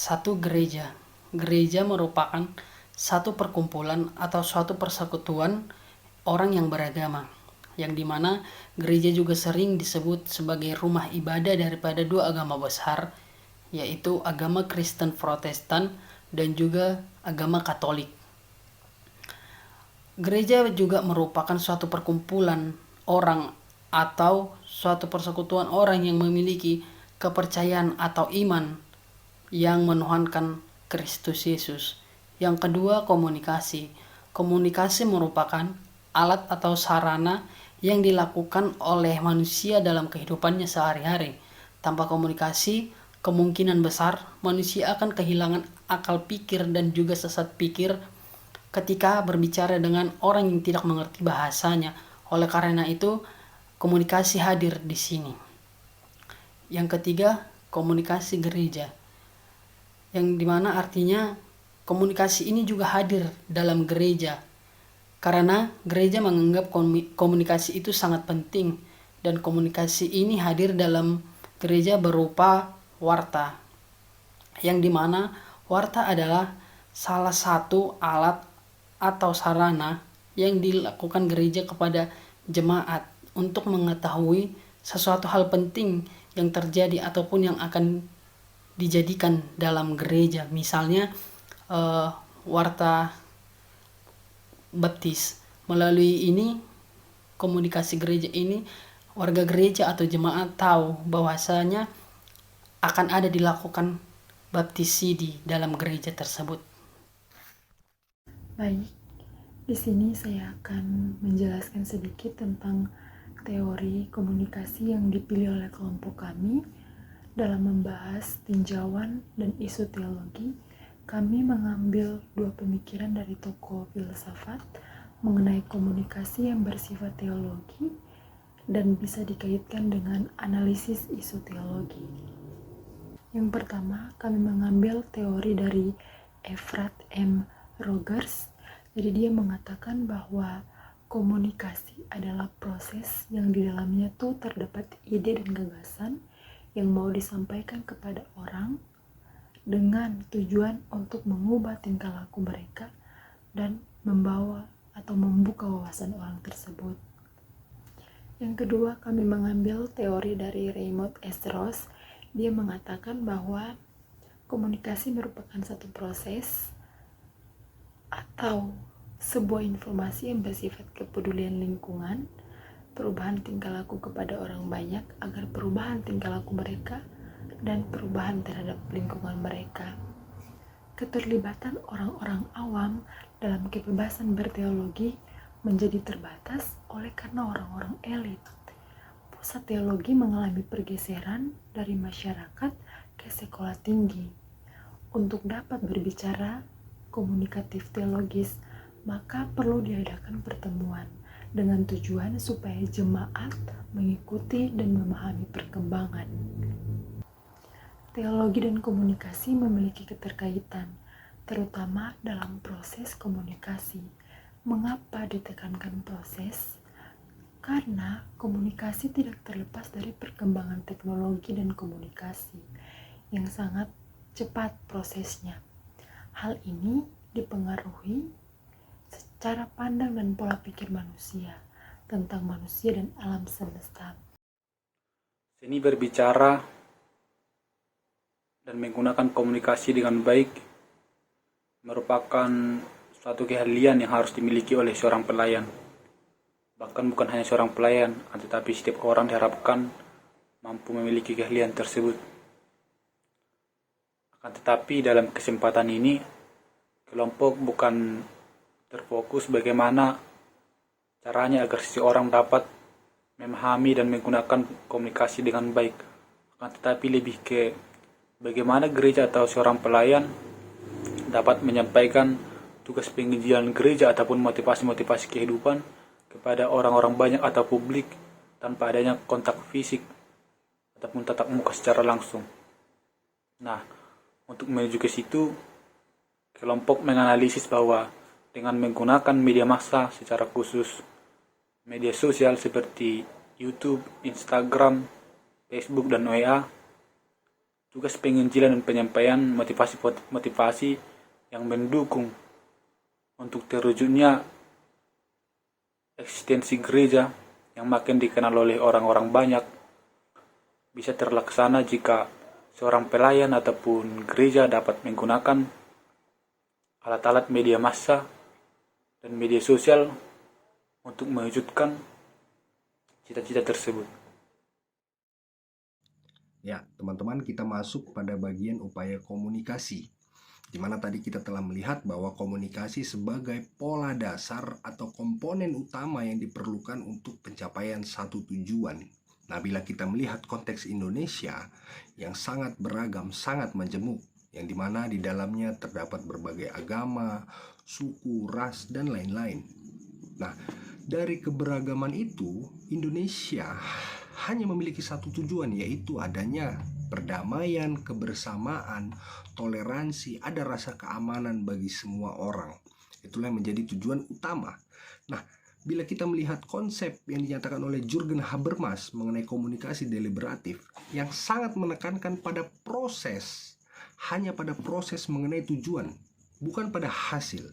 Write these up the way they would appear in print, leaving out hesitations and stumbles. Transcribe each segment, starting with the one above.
Satu gereja. Gereja merupakan satu perkumpulan atau suatu persekutuan orang yang beragama, yang dimana gereja juga sering disebut sebagai rumah ibadah daripada dua agama besar, yaitu agama Kristen Protestan dan juga agama Katolik. Gereja juga merupakan suatu perkumpulan orang atau suatu persekutuan orang yang memiliki kepercayaan atau iman yang menuhankan Kristus Yesus. Yang kedua, komunikasi. Komunikasi merupakan alat atau sarana yang dilakukan oleh manusia dalam kehidupannya sehari-hari. Tanpa komunikasi, kemungkinan besar manusia akan kehilangan akal pikir dan juga sesat pikir ketika berbicara dengan orang yang tidak mengerti bahasanya. Oleh karena itu, komunikasi hadir di sini. Yang ketiga, komunikasi gereja, yang dimana artinya komunikasi ini juga hadir dalam gereja karena gereja menganggap komunikasi itu sangat penting, dan komunikasi ini hadir dalam gereja berupa warta, yang dimana warta adalah salah satu alat atau sarana yang dilakukan gereja kepada jemaat untuk mengetahui sesuatu hal penting yang terjadi ataupun yang akan dijadikan dalam gereja. Misalnya warta baptis. Melalui ini, komunikasi gereja ini, warga gereja atau jemaat tahu bahwasanya akan ada dilakukan baptisi di dalam gereja tersebut. Baik, di sini saya akan menjelaskan sedikit tentang teori komunikasi yang dipilih oleh kelompok kami. Dalam membahas tinjauan dan isu teologi, kami mengambil dua pemikiran dari tokoh filsafat mengenai komunikasi yang bersifat teologi dan bisa dikaitkan dengan analisis isu teologi. Yang pertama, kami mengambil teori dari Efrat M. Rogers. Jadi dia mengatakan bahwa komunikasi adalah proses yang di dalamnya tuh terdapat ide dan gagasan yang mau disampaikan kepada orang dengan tujuan untuk mengubah tingkah laku mereka dan membawa atau membuka wawasan orang tersebut. Yang kedua, kami mengambil teori dari Raymond S. Ross. Dia mengatakan bahwa komunikasi merupakan satu proses atau sebuah informasi yang bersifat kepedulian lingkungan, perubahan tingkah laku kepada orang banyak agar perubahan tingkah laku mereka dan perubahan terhadap lingkungan mereka. Keterlibatan orang-orang awam dalam kebebasan berteologi menjadi terbatas oleh karena orang-orang elit. Pusat teologi mengalami pergeseran dari masyarakat ke sekolah tinggi. Untuk dapat berbicara komunikatif teologis, maka perlu diadakan pertemuan dengan tujuan supaya jemaat mengikuti dan memahami perkembangan. Teologi dan komunikasi memiliki keterkaitan, terutama dalam proses komunikasi. Mengapa ditekankan proses? Karena komunikasi tidak terlepas dari perkembangan teknologi dan komunikasi yang sangat cepat prosesnya. Hal ini dipengaruhi cara pandang dan pola pikir manusia tentang manusia dan alam semesta. Seni berbicara dan menggunakan komunikasi dengan baik merupakan suatu keahlian yang harus dimiliki oleh seorang pelayan. Bahkan bukan hanya seorang pelayan, tetapi setiap orang diharapkan mampu memiliki keahlian tersebut. Akan tetapi dalam kesempatan ini, kelompok bukan terfokus bagaimana caranya agar seseorang dapat memahami dan menggunakan komunikasi dengan baik, akan tetapi lebih ke bagaimana gereja atau seorang pelayan dapat menyampaikan tugas penginjilan gereja ataupun motivasi-motivasi kehidupan kepada orang-orang banyak atau publik tanpa adanya kontak fisik ataupun tatap muka secara langsung. Nah, untuk menuju ke situ, kelompok menganalisis bahwa dengan menggunakan media massa secara khusus media sosial seperti YouTube, Instagram, Facebook, dan WA, tugas penginjilan dan penyampaian motivasi yang mendukung untuk terwujudnya eksistensi gereja yang makin dikenal oleh orang-orang banyak bisa terlaksana jika seorang pelayan ataupun gereja dapat menggunakan alat-alat media massa dan media sosial untuk mewujudkan cita-cita tersebut. Ya, teman-teman, kita masuk pada bagian upaya komunikasi, di mana tadi kita telah melihat bahwa komunikasi sebagai pola dasar atau komponen utama yang diperlukan untuk pencapaian satu tujuan. Nah, bila kita melihat konteks Indonesia yang sangat beragam, sangat majemuk, yang dimana di dalamnya terdapat berbagai agama, suku, ras, dan lain-lain. Nah, dari keberagaman itu, Indonesia hanya memiliki satu tujuan, yaitu adanya perdamaian, kebersamaan, toleransi, ada rasa keamanan bagi semua orang. Itulah yang menjadi tujuan utama. Nah, bila kita melihat konsep yang dinyatakan oleh Jürgen Habermas mengenai komunikasi deliberatif yang sangat menekankan pada proses, hanya pada proses mengenai tujuan, bukan pada hasil.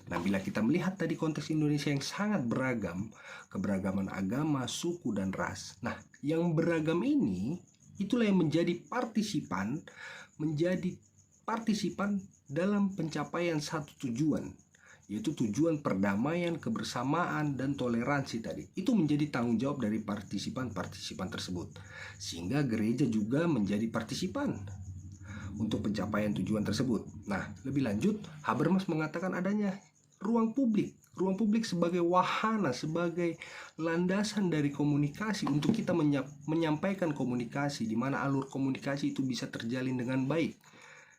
Nah, bila kita melihat tadi konteks Indonesia yang sangat beragam, keberagaman agama, suku, dan ras. Nah, yang beragam ini, itulah yang menjadi partisipan dalam pencapaian satu tujuan, yaitu tujuan perdamaian, kebersamaan, dan toleransi tadi. Itu menjadi tanggung jawab dari partisipan-partisipan tersebut. Sehingga gereja juga menjadi partisipan untuk pencapaian tujuan tersebut. Nah, lebih lanjut, Habermas mengatakan adanya ruang publik sebagai wahana, sebagai landasan dari komunikasi untuk kita menyampaikan komunikasi, di mana alur komunikasi itu bisa terjalin dengan baik.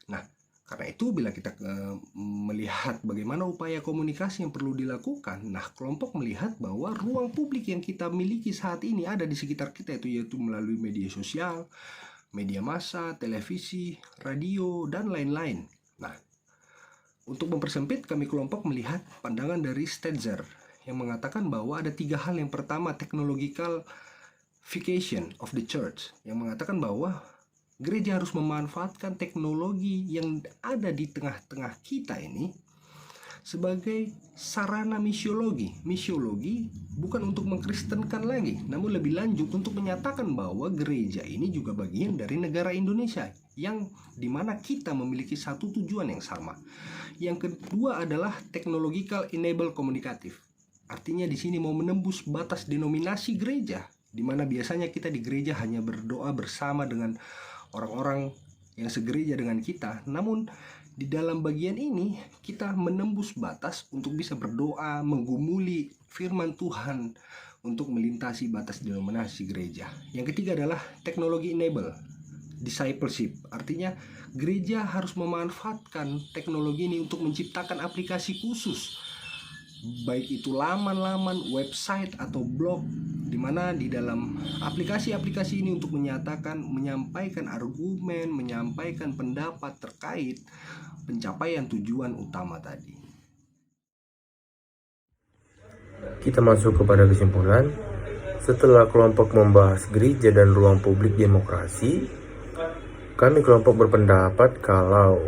Nah, karena itu bila kita melihat bagaimana upaya komunikasi yang perlu dilakukan, nah, kelompok melihat bahwa ruang publik yang kita miliki saat ini ada di sekitar kita, yaitu melalui media sosial, media massa, televisi, radio, dan lain-lain. Nah, untuk mempersempit, kami kelompok melihat pandangan dari Stetzer yang mengatakan bahwa ada 3 hal. Yang pertama, technologification of the church, yang mengatakan bahwa gereja harus memanfaatkan teknologi yang ada di tengah-tengah kita ini sebagai sarana misiologi. Misiologi bukan untuk mengkristenkan lagi, namun lebih lanjut untuk menyatakan bahwa gereja ini juga bagian dari negara Indonesia, yang dimana kita memiliki satu tujuan yang sama. Yang kedua adalah technological enable communicative. Artinya di sini mau menembus batas denominasi gereja, di mana biasanya kita di gereja hanya berdoa bersama dengan orang-orang yang segereja dengan kita. Namun di dalam bagian ini kita menembus batas untuk bisa berdoa, menggumuli firman Tuhan untuk melintasi batas denominasi gereja. Yang ketiga adalah teknologi enable discipleship. Artinya gereja harus memanfaatkan teknologi ini untuk menciptakan aplikasi khusus, baik itu laman-laman, website, atau blog, di mana di dalam aplikasi-aplikasi ini untuk menyampaikan argumen, menyampaikan pendapat terkait pencapaian tujuan utama tadi. Kita masuk kepada kesimpulan. Setelah kelompok membahas gereja dan ruang publik demokrasi, kami kelompok berpendapat kalau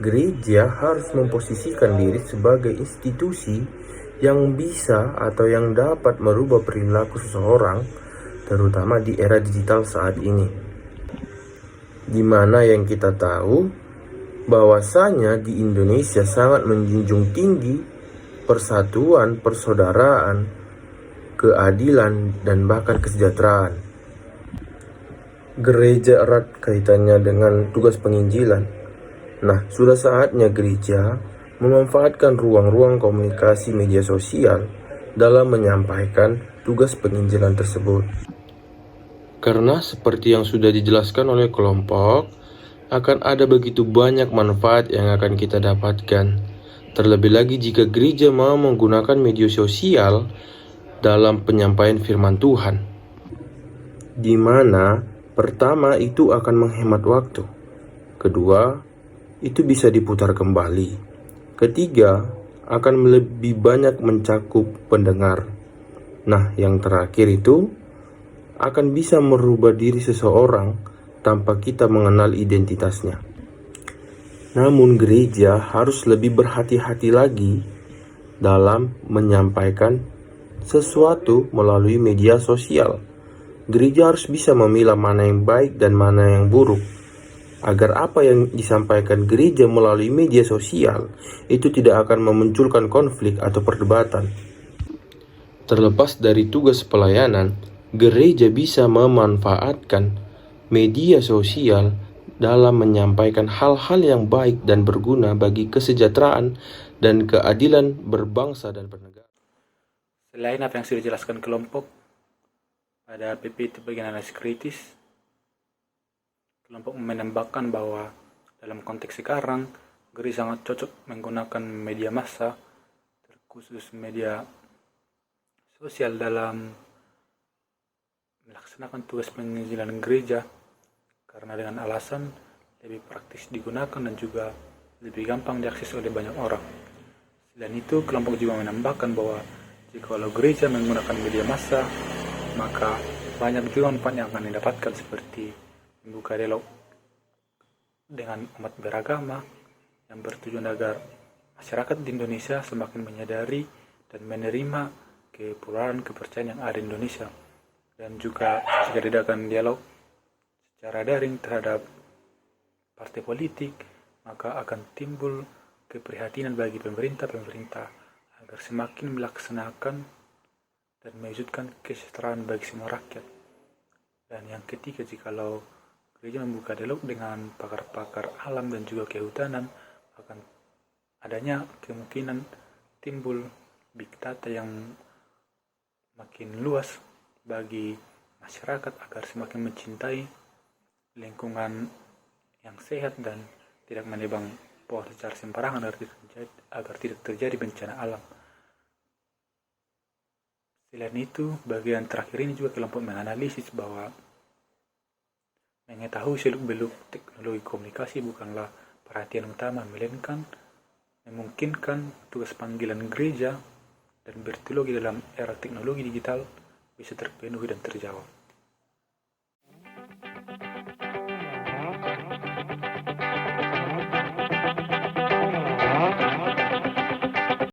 gereja harus memposisikan diri sebagai institusi yang bisa atau yang dapat merubah perilaku seseorang, terutama di era digital saat ini. Di mana yang kita tahu bahwasanya di Indonesia sangat menjunjung tinggi persatuan, persaudaraan, keadilan, dan bahkan kesejahteraan. Gereja erat kaitannya dengan tugas penginjilan. Nah, sudah saatnya gereja memanfaatkan ruang-ruang komunikasi media sosial dalam menyampaikan tugas penginjilan tersebut. Karena seperti yang sudah dijelaskan oleh kelompok, akan ada begitu banyak manfaat yang akan kita dapatkan. Terlebih lagi jika gereja mau menggunakan media sosial dalam penyampaian firman Tuhan, di mana pertama, itu akan menghemat waktu. Kedua, itu bisa diputar kembali. Ketiga, akan lebih banyak mencakup pendengar. Nah, yang terakhir itu akan bisa merubah diri seseorang tanpa kita mengenal identitasnya. Namun gereja harus lebih berhati-hati lagi dalam menyampaikan sesuatu melalui media sosial. Gereja harus bisa memilah mana yang baik dan mana yang buruk, agar apa yang disampaikan gereja melalui media sosial itu tidak akan memunculkan konflik atau perdebatan. Terlepas dari tugas pelayanan, gereja bisa memanfaatkan media sosial dalam menyampaikan hal-hal yang baik dan berguna bagi kesejahteraan dan keadilan berbangsa dan bernegara. Selain apa yang sudah dijelaskan kelompok pada PPT bagian analisis kritis, kelompok menambahkan bahwa dalam konteks sekarang, gereja sangat cocok menggunakan media massa, terkhusus media sosial dalam melaksanakan tugas penginjilan gereja, karena dengan alasan lebih praktis digunakan dan juga lebih gampang diakses oleh banyak orang. Selain itu, kelompok juga menambahkan bahwa jika gereja menggunakan media massa, maka banyak juga manfaat yang akan didapatkan, seperti membuka dialog dengan umat beragama yang bertujuan agar masyarakat di Indonesia semakin menyadari dan menerima kepluralan kepercayaan yang ada di Indonesia, dan juga jika diadakan dialog secara daring terhadap partai politik, maka akan timbul keprihatinan bagi pemerintah agar semakin melaksanakan dan mewujudkan kesejahteraan bagi semua rakyat. Dan yang ketiga, jikalau gereja membuka dialog dengan pakar-pakar alam dan juga kehutanan, akan adanya kemungkinan timbul big data yang makin luas bagi masyarakat agar semakin mencintai lingkungan yang sehat dan tidak menebang pohon secara sembarangan agar tidak terjadi bencana alam. Selain itu, bagian terakhir ini juga kelompok menganalisis bahwa mengetahui seluk-beluk teknologi komunikasi bukanlah perhatian utama, melainkan memungkinkan tugas panggilan gereja dan berteologi dalam era teknologi digital bisa terpenuhi dan terjawab.